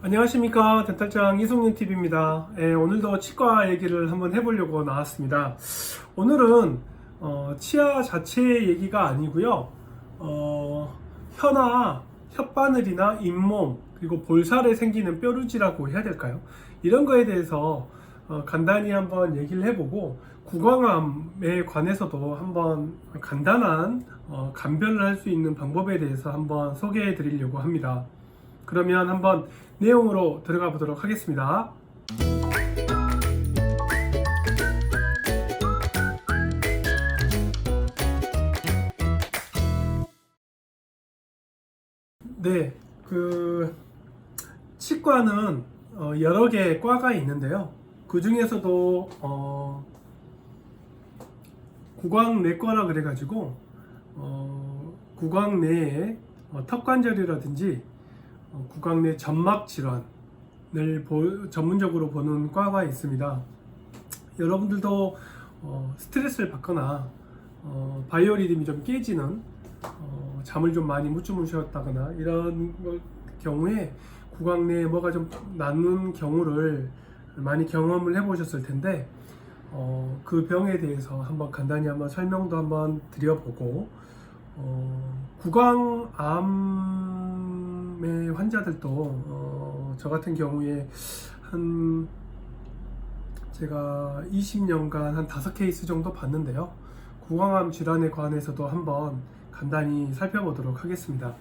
안녕하십니까, 덴탈장 이송윤TV입니다. 오늘도 치과 얘기를 한번 해보려고 나왔습니다. 오늘은 치아 자체 얘기가 아니고요, 혀나 혓바늘이나 잇몸 그리고 볼살에 생기는 뾰루지라고 해야 될까요? 이런 거에 대해서 간단히 한번 얘기를 해보고, 구강암에 관해서도 한번 간단한 감별을 할 수 있는 방법에 대해서 한번 소개해 드리려고 합니다. 그러면 한번 내용으로 들어가 보도록 하겠습니다. 네, 치과는 여러 개의 과가 있는데요. 그 중에서도 구강내과라 그래가지고 구강내에 턱관절이라든지 구강내 점막 질환을 전문적으로 보는 과가 있습니다. 여러분들도 스트레스를 받거나 바이오리듬이 좀 깨지는, 잠을 좀 많이 못 주무셨다거나 이런 경우에 구강내에 뭐가 좀 낫는 경우를 많이 경험을 해 보셨을 텐데, 그 병에 대해서 한번 간단히 한번 설명도 한번 드려보고, 구강암의 환자들도 저 같은 경우에 제가 20년간 한 5케이스 정도 봤는데요. 구강암 질환에 관해서도 한번 간단히 살펴보도록 하겠습니다.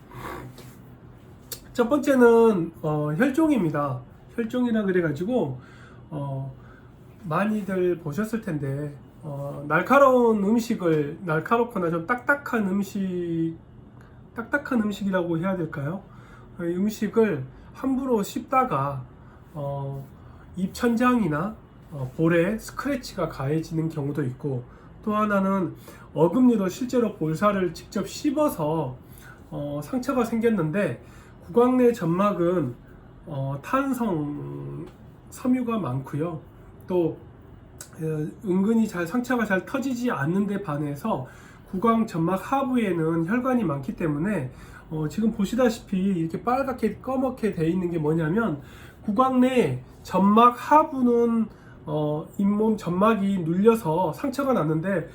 첫 번째는 혈종입니다. 혈종이라 그래가지고 많이들 보셨을 텐데, 날카로운 음식을, 날카롭거나 좀 딱딱한 음식이라고 해야 될까요? 음식을 함부로 씹다가 입천장이나 볼에 스크래치가 가해지는 경우도 있고, 또 하나는 어금니로 실제로 볼살을 직접 씹어서 상처가 생겼는데, 구강내 점막은 탄성 섬유가 많고요. 또 은근히 상처가 잘 터지지 않는데 반해서 구강 점막 하부에는 혈관이 많기 때문에 지금 보시다시피 이렇게 빨갛게 검게 되어 있는 게 뭐냐면, 구강내 점막 하부는 잇몸 점막이 눌려서 상처가 났는데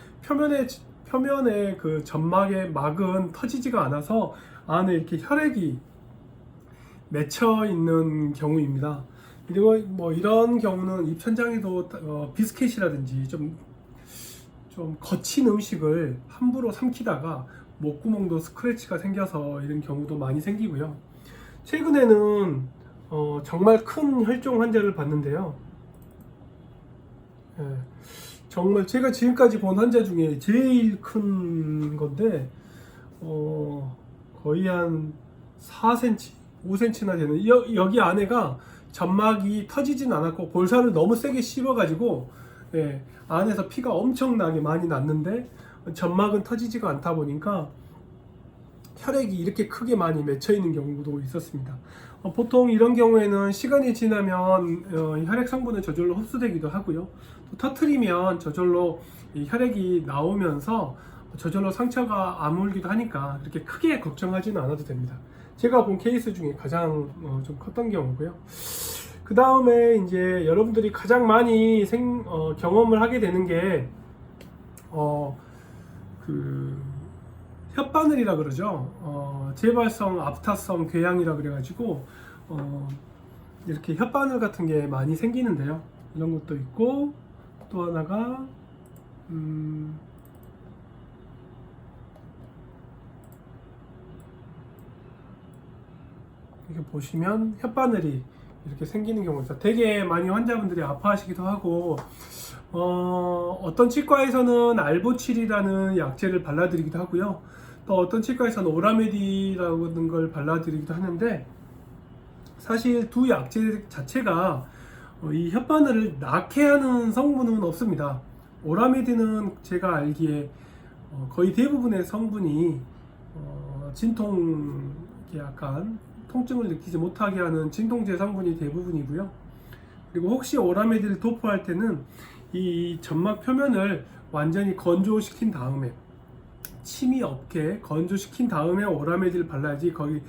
표면에 그 점막의 막은 터지지가 않아서 안에 이렇게 혈액이 맺혀 있는 경우입니다. 그리고 뭐 이런 경우는 입천장에도 비스켓이라든지 좀 거친 음식을 함부로 삼키다가 목구멍도 스크래치가 생겨서 이런 경우도 많이 생기고요. 최근에는 정말 큰 혈종 환자를 봤는데요. 정말 제가 지금까지 본 환자 중에 제일 큰 건데, 거의 한 4cm, 5cm나 되는, 여기 안에가 점막이 터지진 않았고 볼살을 너무 세게 씹어가지고 안에서 피가 엄청나게 많이 났는데, 점막은 터지지가 않다 보니까 혈액이 이렇게 크게 많이 맺혀 있는 경우도 있었습니다. 보통 이런 경우에는 시간이 지나면 혈액 성분은 저절로 흡수되기도 하고요. 또 터트리면 저절로 혈액이 나오면서 저절로 상처가 아물기도 하니까 그렇게 크게 걱정하지는 않아도 됩니다. 제가 본 케이스 중에 가장 좀 컸던 경우고요. 그 다음에 이제 여러분들이 가장 많이 경험을 하게 되는 게 혓바늘이라 그러죠. 재발성 아프타성 궤양이라 그래가지고 이렇게 혓바늘 같은 게 많이 생기는데요. 이런 것도 있고, 또 하나가 이렇게 보시면 혓바늘이 이렇게 생기는 경우가 있어요. 되게 많이 환자분들이 아파하시기도 하고, 어떤 치과에서는 알보칠이라는 약제를 발라드리기도 하고요. 또 어떤 치과에서는 오라메디라는 걸 발라드리기도 하는데, 사실 두 약제 자체가 이 혓바늘을 낫게 하는 성분은 없습니다. 오라메디는 제가 알기에 거의 대부분의 성분이 진통, 약간 통증을 느끼지 못하게 하는 진통제 성분이 대부분이고요. 그리고 혹시 오라메디를 도포할 때는 이 점막 표면을 완전히 건조시킨 다음에, 침이 없게 건조시킨 다음에 오라메디를 발라야지, 거의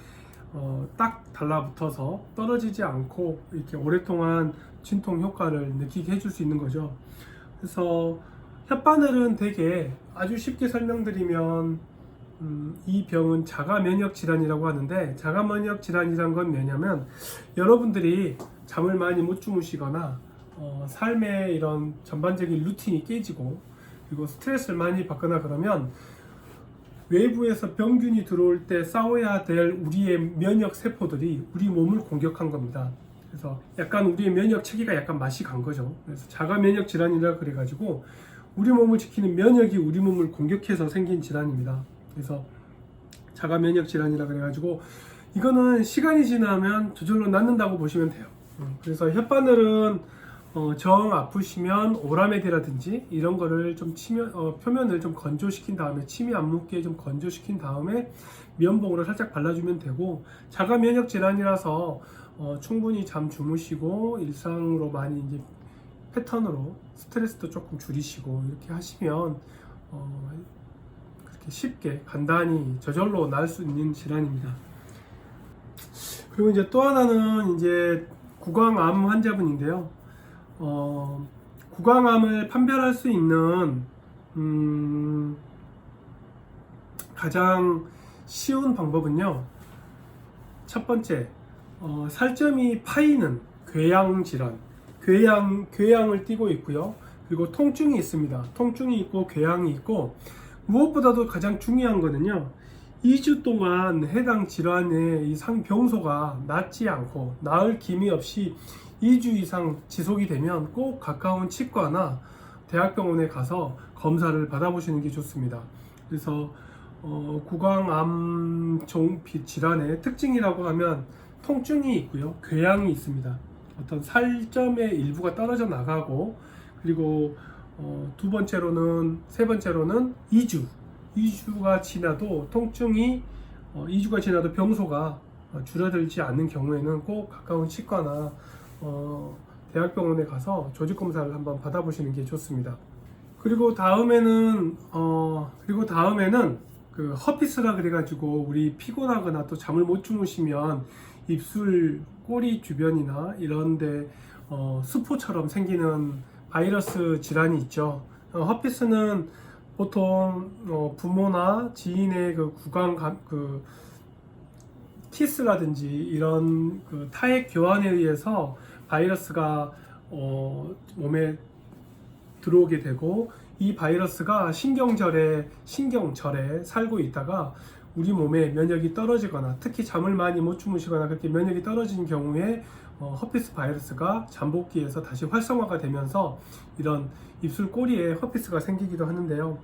딱 달라붙어서 떨어지지 않고 이렇게 오랫동안 진통 효과를 느끼게 해줄 수 있는 거죠. 그래서 혓바늘은 되게 아주 쉽게 설명드리면 이 병은 자가 면역 질환이라고 하는데, 자가 면역 질환이란 건 뭐냐면 여러분들이 잠을 많이 못 주무시거나 삶의 이런 전반적인 루틴이 깨지고 그리고 스트레스를 많이 받거나 그러면 외부에서 병균이 들어올 때 싸워야 될 우리의 면역 세포들이 우리 몸을 공격한 겁니다. 그래서 약간 우리의 면역 체계가 약간 맛이 간 거죠. 그래서 자가 면역 질환이라 그래가지고 우리 몸을 지키는 면역이 우리 몸을 공격해서 생긴 질환입니다. 그래서 자가 면역 질환이라 그래가지고 이거는 시간이 지나면 저절로 낫는다고 보시면 돼요. 그래서 혓바늘은 정 아프시면 오라메디라든지 이런 거를 좀 표면을 좀 건조시킨 다음에, 침이 안 묻게 좀 건조시킨 다음에 면봉으로 살짝 발라주면 되고, 자가 면역 질환이라서 충분히 잠 주무시고 일상으로 많이 이제 패턴으로 스트레스도 조금 줄이시고 이렇게 하시면 그렇게 쉽게 간단히 저절로 나을 수 있는 질환입니다. 그리고 이제 또 하나는 이제 구강암 환자분인데요. 구강암을 판별할 수 있는 가장 쉬운 방법은요, 첫 번째, 살점이 파이는 궤양 질환, 궤양을 띠고 있고요. 그리고 통증이 있습니다. 통증이 있고 궤양이 있고, 무엇보다도 가장 중요한 거는요, 2주 동안 해당 질환의 이 병소가 낫지 않고 나을 기미 없이 2주 이상 지속이 되면 꼭 가까운 치과나 대학병원에 가서 검사를 받아보시는 게 좋습니다. 그래서 구강암 질환의 특징이라고 하면 통증이 있고요, 궤양이 있습니다. 어떤 살점의 일부가 떨어져 나가고, 그리고 세 번째로는 2주가 지나도 통증이 2주가 지나도 병소가 줄어들지 않는 경우에는 꼭 가까운 치과나 대학병원에 가서 조직검사를 한번 받아보시는 게 좋습니다. 그리고 다음에는 그 허피스라 그래가지고 우리 피곤하거나 또 잠을 못 주무시면 입술 꼬리 주변이나 이런데 수포처럼 생기는 바이러스 질환이 있죠. 허피스는 보통 부모나 지인의 그 키스라든지 이런 그 타액 교환에 의해서 바이러스가 몸에 들어오게 되고, 이 바이러스가 신경절에 살고 있다가 우리 몸의 면역이 떨어지거나, 특히 잠을 많이 못 주무시거나 그렇게 면역이 떨어진 경우에 허피스 바이러스가 잠복기에서 다시 활성화가 되면서 이런 입술 꼬리에 허피스가 생기기도 하는데요.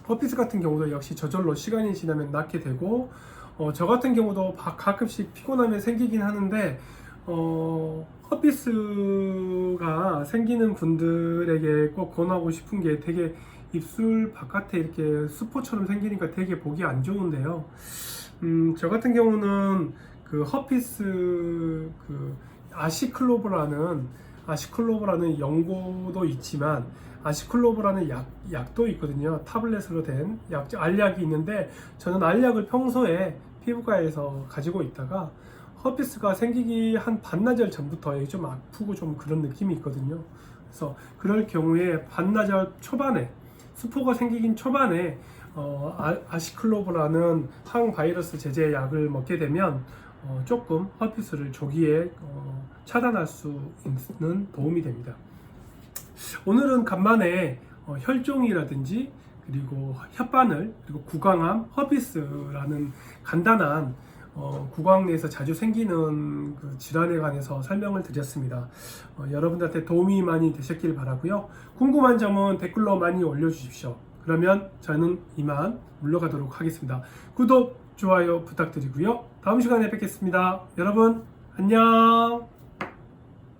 허피스 같은 경우도 역시 저절로 시간이 지나면 낫게 되고, 저 같은 경우도 가끔씩 피곤함이 생기긴 하는데, 허피스가 생기는 분들에게 꼭 권하고 싶은 게, 되게 입술 바깥에 이렇게 수포처럼 생기니까 되게 보기 안 좋은데요. 저 같은 경우는 그 허피스 그 아시클로브라는 연고도 있지만, 아시클로브라는 약도 있거든요. 타블렛으로 된 알약이 있는데, 저는 알약을 평소에 피부과에서 가지고 있다가 허피스가 생기기 한 반나절 전부터 좀 아프고 좀 그런 느낌이 있거든요. 그래서 그럴 경우에 반나절 초반에, 수포가 생기긴 초반에 아시클로브라는 항바이러스 제제 약을 먹게 되면 조금 허피스를 조기에 차단할 수 있는 도움이 됩니다. 오늘은 간만에 혈종이라든지 그리고 혓바늘, 그리고 구강암, 허피스라는 간단한 구강 내에서 자주 생기는 그 질환에 관해서 설명을 드렸습니다. 여러분들한테 도움이 많이 되셨길 바라고요. 궁금한 점은 댓글로 많이 올려주십시오. 그러면 저는 이만 물러가도록 하겠습니다. 구독, 좋아요 부탁드리고요. 다음 시간에 뵙겠습니다. 여러분 안녕.